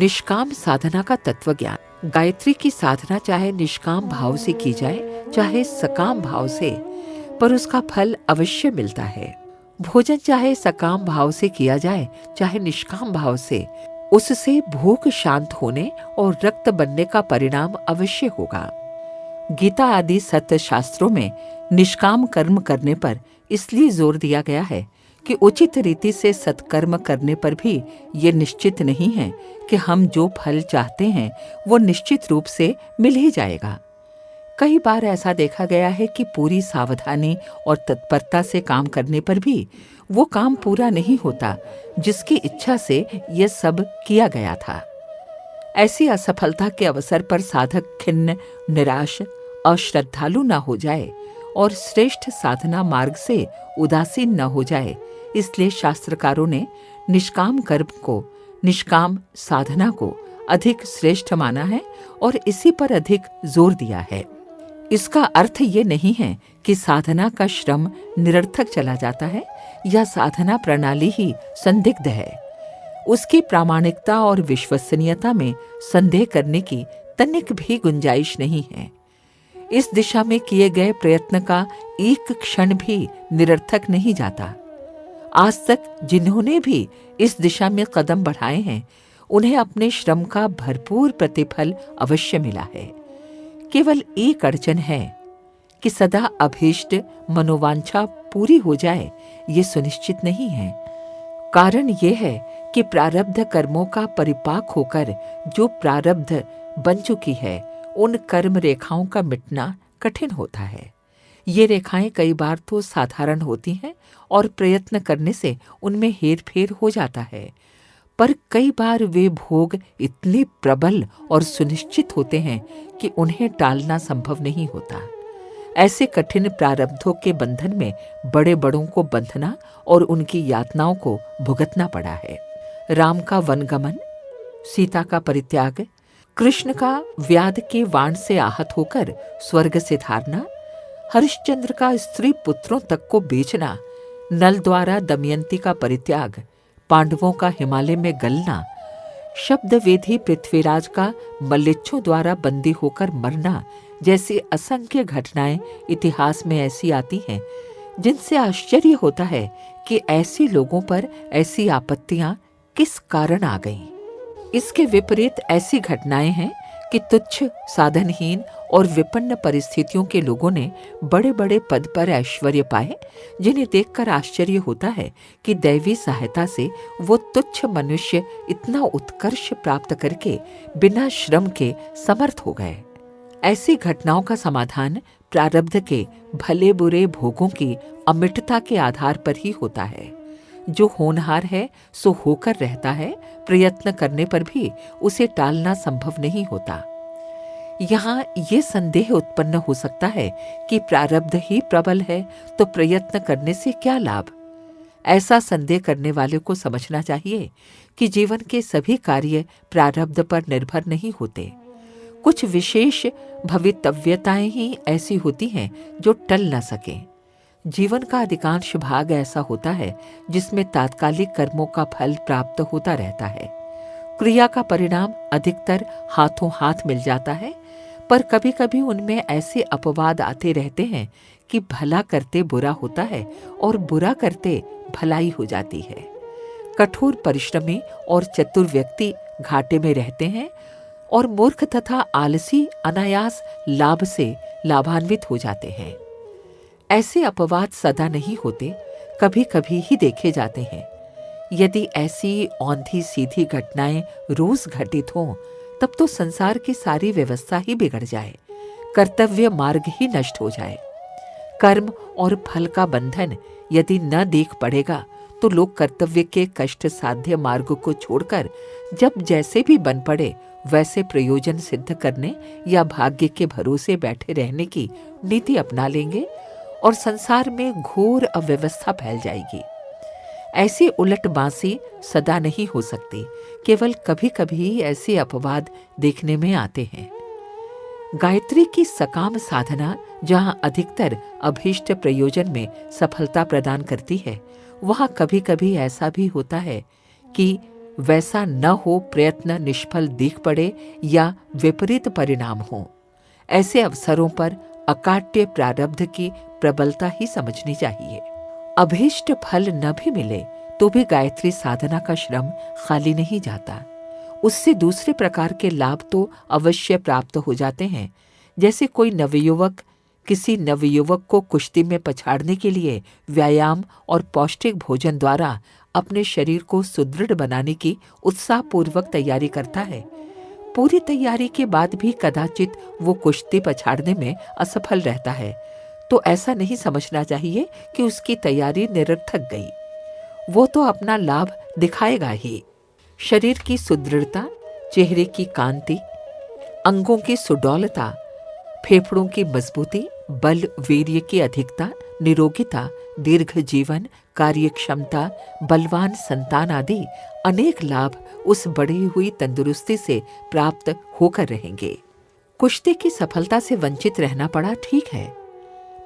निष्काम साधना का तत्व ज्ञान। गायत्री की साधना चाहे निष्काम भाव से की जाए चाहे सकाम भाव से, पर उसका फल अवश्य मिलता है। भोजन चाहे सकाम भाव से किया जाए चाहे निष्काम भाव से, उससे भूख शांत होने और रक्त बनने का परिणाम अवश्य होगा। गीता आदि सत्य शास्त्रों में निष्काम कर्म करने पर इसलिए जोर दिया गया है कि उचित रीति से सत्कर्म करने पर भी ये निश्चित नहीं है कि हम जो फल चाहते हैं वो निश्चित रूप से मिल ही जाएगा। कई बार ऐसा देखा गया है कि पूरी सावधानी और तत्परता से काम करने पर भी वो काम पूरा नहीं होता जिसकी इच्छा से यह सब किया गया था। ऐसी असफलता के अवसर पर साधक खिन्न, निराश, अश्रद्धालु न हो जाए और श्रेष्ठ साधना मार्ग से उदासीन न हो जाए, इसलिए शास्त्रकारों ने निष्काम कर्म को, निष्काम साधना को अधिक श्रेष्ठ माना है और इसी पर अधिक जोर दिया है। इसका अर्थ ये नहीं है कि साधना का श्रम निरर्थक चला जाता है या साधना प्रणाली ही संदिग्ध है। उसकी प्रामाणिकता और विश्वसनीयता में संदेह करने की तनिक भी गुंजाइश नहीं है। इस दिशा में किए गए प्रयत्न का एक क्षण भी निरर्थक नहीं जाता। आज तक जिन्होंने भी इस दिशा में कदम बढ़ाए हैं, उन्हें अपने श्रम का भरपूर प्रतिफल अवश्य मिला है। केवल एक अड़चन है कि सदा अभीष्ट मनोवांछा पूरी हो जाए, ये सुनिश्चित नहीं है। कारण ये है कि प्रारब्ध कर्मों का परिपाक होकर जो प्रारब्ध बन चुकी है, उन कर्म रेखाओं का मिटना कठिन होता है। ये रेखाएं कई बार तो साधारण होती हैं और प्रयत्न करने से उनमें हेरफेर हो जाता है, पर कई बार वे भोग इतने प्रबल और सुनिश्चित होते हैं कि उन्हें टालना संभव नहीं होता। ऐसे कठिन प्रारब्धों के बंधन में बड़े बड़ों को बंधना और उनकी यातनाओं को भुगतना पड़ा है। राम का वनगमन, सीता का परित्याग, कृष्ण का व्याध के वाण से आहत होकर स्वर्ग से धारना, हरिश्चंद्र का स्त्री पुत्रों तक को बेचना, नल द्वारा दमयंती का परित्याग, पांडवों का हिमालय में गलना, शब्द वेधी पृथ्वीराज का मल्लेच्छों द्वारा बंदी होकर मरना जैसी असंख्य घटनाएं इतिहास में ऐसी आती हैं जिनसे आश्चर्य होता है कि ऐसे लोगों पर ऐसी आपत्तियां किस कारण आ गईं। इसके विपरीत ऐसी घटनाएं हैं कि तुच्छ, साधनहीन और विपन्न परिस्थितियों के लोगों ने बड़े बड़े पद पर ऐश्वर्य पाए, जिन्हें देखकर आश्चर्य होता है कि दैवी सहायता से वो तुच्छ मनुष्य इतना उत्कर्ष प्राप्त करके बिना श्रम के समर्थ हो गए। ऐसी घटनाओं का समाधान प्रारब्ध के भले बुरे भोगों की अमिटता के आधार पर ही होता है। जो होनहार है सो होकर रहता है, प्रयत्न करने पर भी उसे टालना संभव नहीं होता। यहाँ ये संदेह उत्पन्न हो सकता है कि प्रारब्ध ही प्रबल है तो प्रयत्न करने से क्या लाभ। ऐसा संदेह करने वाले को समझना चाहिए कि जीवन के सभी कार्य प्रारब्ध पर निर्भर नहीं होते। कुछ विशेष भवितव्यताएं ही ऐसी होती हैं जो टल न सकें। जीवन का अधिकांश भाग ऐसा होता है जिसमें तात्कालिक कर्मों का फल प्राप्त होता रहता है। क्रिया का परिणाम अधिकतर हाथों हाथ मिल जाता है, पर कभी कभी उनमें ऐसे अपवाद आते रहते हैं कि भला करते बुरा होता है और बुरा करते भलाई हो जाती है। कठोर परिश्रमी और चतुर व्यक्ति घाटे में रहते हैं और मूर्ख तथा आलसी अनायास लाभ से लाभान्वित हो जाते हैं। ऐसे अपवाद सदा नहीं होते, कभी कभी ही देखे जाते हैं। यदि ऐसी औंधी सीधी घटनाएं रोज घटित हों, तब तो संसार की सारी व्यवस्था ही बिगड़ जाए, कर्तव्य मार्ग ही नष्ट हो जाए। कर्म और फल का बंधन यदि न देख पड़ेगा तो लोग कर्तव्य के कष्ट साध्य मार्ग को छोड़कर जब जैसे भी बन पड़े वैसे प्रयोजन सिद्ध करने या भाग्य के भरोसे बैठे रहने की नीति अपना लेंगे और संसार में घोर अव्यवस्था फैल जाएगी। ऐसी उलटबांसी सदा नहीं हो सकती, केवल कभी कभी ऐसे अपवाद देखने में आते हैं। गायत्री की सकाम साधना जहां अधिकतर अभीष्ट प्रयोजन में सफलता प्रदान करती है, वहां कभी कभी ऐसा भी होता है कि वैसा न हो, प्रयत्न निष्फल दिख पड़े या विपरीत परिणाम हो। ऐसे अवसरों पर अकाट्य प्रारब्ध की प्रबलता ही समझनी चाहिए। अभीष्ट फल न भी मिले तो भी गायत्री साधना का श्रम खाली नहीं जाता। उससे दूसरे प्रकार के लाभ तो अवश्य प्राप्त हो जाते हैं। जैसे कोई नवयुवक किसी नवयुवक को कुश्ती में पछाड़ने के लिए व्यायाम और पौष्टिक भोजन द्वारा अपने शरीर को सुदृढ़ बनाने की उत्साहपूर्वक तैयारी करता है। पूरी तैयारी के बाद भी कदाचित वो कुश्ती पछाड़ने में असफल रहता है, तो ऐसा नहीं समझना चाहिए कि उसकी तैयारी निरर्थक गई। वो तो अपना लाभ दिखाएगा ही। शरीर की सुदृढ़ता, चेहरे की कांति, अंगों की सुडौलता, फेफड़ों की मजबूती, बल वीर्य की अधिकता, निरोगिता, दीर्घ जीवन, कार्य क्षमता, बलवान संतान आदि अनेक लाभ उस बढ़ी हुई तंदुरुस्ती से प्राप्त होकर रहेंगे। कुश्ती की सफलता से वंचित रहना पड़ा, ठीक है,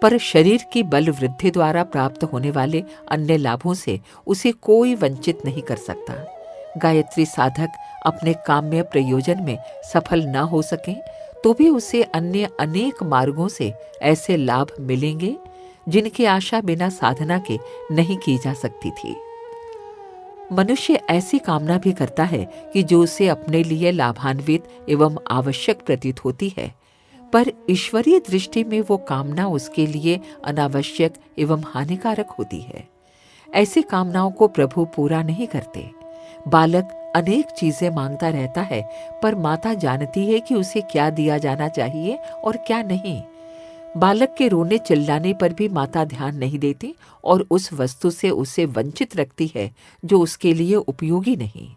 पर शरीर की बल वृद्धि द्वारा प्राप्त होने वाले अन्य लाभों से उसे कोई वंचित नहीं कर सकता। गायत्री साधक अपने काम्य प्रयोजन में सफल न हो सके तो भी उसे अन्य अनेक मार्गों से ऐसे लाभ मिलेंगे जिनकी आशा बिना साधना के नहीं की जा सकती थी। मनुष्य ऐसी कामना भी करता है कि जो उसे अपने लिए लाभान्वित एवं आवश्यक प्रतीत होती है, पर ईश्वरीय दृष्टि में वो कामना उसके लिए अनावश्यक एवं हानिकारक होती है। ऐसी कामनाओं को प्रभु पूरा नहीं करते। बालक अनेक चीजें मांगता रहता है, पर माता जानती है कि उसे क्या दिया जाना चाहिए और क्या नहीं। बालक के रोने चिल्लाने पर भी माता ध्यान नहीं देती और उस वस्तु से उसे वंचित रखती है जो उसके लिए उपयोगी नहीं।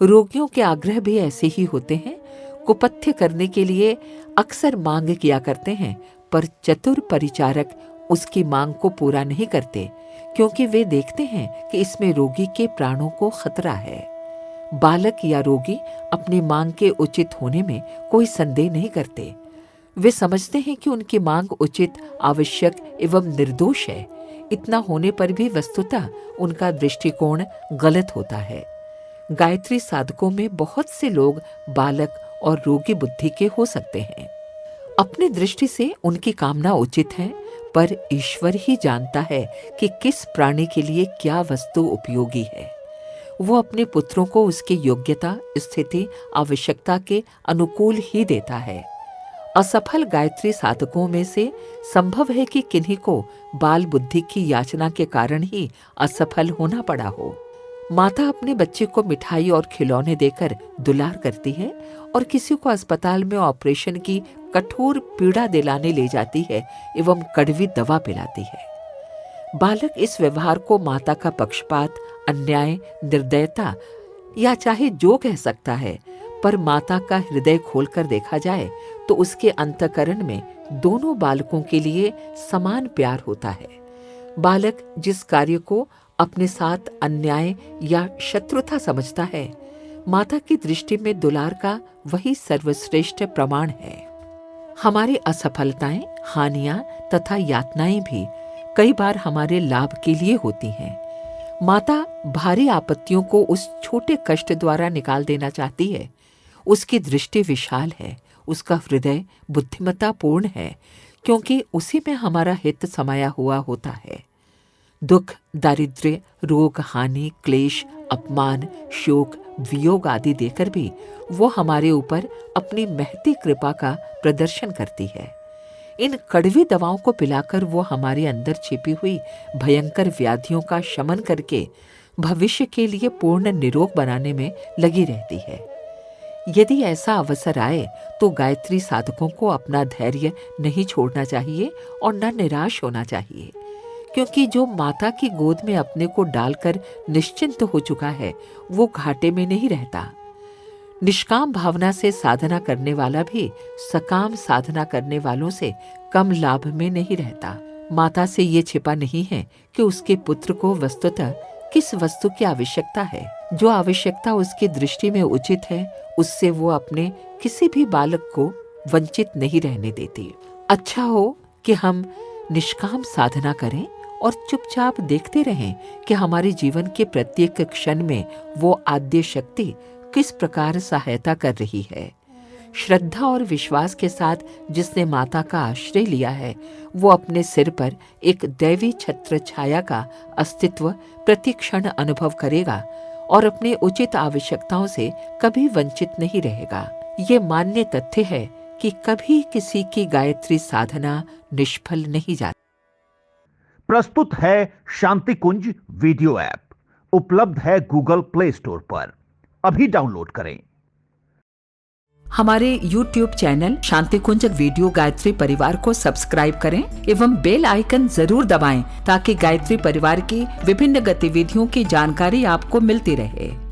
रोगियों के आग्रह भी ऐसे ही होते हैं। कुपथ्य करने के लिए अक्सर मांग किया करते हैं, पर चतुर परिचारक उसकी मांग को पूरा नहीं करते, क्योंकि वे देखते हैं कि इसमें रोगी के प्राणों को खतरा है। बालक या रोगी अपनी मांग के उचित होने में कोई संदेह नहीं करते। वे समझते हैं कि उनकी मांग उचित, आवश्यक एवं निर्दोष है। इतना होने पर भी वस्तुतः उनका दृष्टिकोण गलत होता है। गायत्री साधकों में बहुत से लोग बालक और रोगी बुद्धि के हो सकते हैं। अपनी दृष्टि से उनकी कामना उचित है, पर ईश्वर ही जानता है कि किस प्राणी के लिए क्या वस्तु उपयोगी है। वो अपने पुत्रों को उसकी योग्यता, स्थिति, आवश्यकता के अनुकूल ही देता है। असफल गायत्री साधकों में से संभव है कि किन्हीं को बाल बुद्धि की याचना के कारण ही असफल होना पड़ा हो। माता अपने बच्चे को मिठाई और खिलौने देकर दुलार करती है और किसी को अस्पताल में ऑपरेशन की कठोर पीड़ा दिलाने ले जाती है एवं कड़वी दवा पिलाती है। बालक इस व्यवहार को माता का पक्षपात, अन्याय, निर्दयता या चाहे जो कह सकता है, पर माता का हृदय खोलकर देखा जाए तो उसके अंतःकरण में दोनों बालकों के लिए समान प्यार होता है। बालक जिस कार्य को अपने साथ अन्याय या शत्रुता समझता है, माता की दृष्टि में दुलार का वही सर्वश्रेष्ठ प्रमाण है। हमारी असफलताएं, हानियां तथा यातनाएं भी कई बार हमारे लाभ के लिए होती हैं। माता भारी आपत्तियों को उस छोटे कष्ट द्वारा निकाल देना चाहती है। उसकी दृष्टि विशाल है, उसका हृदय बुद्धिमत्तापूर्ण है, क्योंकि उसी में हमारा हित समाया हुआ होता है। दुख, दारिद्र्य, रोग, हानि, क्लेश, अपमान, शोक, वियोग आदि देकर भी वो हमारे ऊपर अपनी महती कृपा का प्रदर्शन करती है। इन कड़वी दवाओं को पिलाकर वो हमारे अंदर छिपी हुई भयंकर व्याधियों का शमन करके भविष्य के लिए पूर्ण निरोग बनाने में लगी रहती है। यदि ऐसा अवसर आए तो गायत्री साधकों को अपना धैर्य नहीं छोड़ना चाहिए और न निराश होना चाहिए, क्योंकि जो माता की गोद में अपने को डालकर निश्चिंत हो चुका है, वो घाटे में नहीं रहता। निष्काम भावना से साधना करने वाला भी सकाम साधना करने वालों से कम लाभ में नहीं रहता। माता से ये छिपा नहीं है कि उसके पुत्र को वस्तुतः किस वस्तु की आवश्यकता है। जो आवश्यकता उसकी दृष्टि में उचित है, उससे वो अपने किसी भी बालक को वंचित नहीं रहने देती। अच्छा हो कि हम निष्काम साधना करें और चुपचाप देखते रहें कि हमारे जीवन के प्रत्येक क्षण में वो आद्य शक्ति किस प्रकार सहायता कर रही है। श्रद्धा और विश्वास के साथ जिसने माता का आश्रय लिया है, वो अपने सिर पर एक दैवी छत्र छाया का अस्तित्व प्रतिक्षण अनुभव करेगा और अपने उचित आवश्यकताओं से कभी वंचित नहीं रहेगा। ये मान्य तथ्य है कि कभी किसी की गायत्री साधना निष्फल नहीं जाती। प्रस्तुत है शांति कुंज वीडियो ऐप, उपलब्ध है गूगल प्ले स्टोर पर। अभी डाउनलोड करें। हमारे YouTube चैनल शांति कुंज वीडियो गायत्री परिवार को सब्सक्राइब करें एवं बेल आइकन जरूर दबाएं ताकि गायत्री परिवार की विभिन्न गतिविधियों की जानकारी आपको मिलती रहे।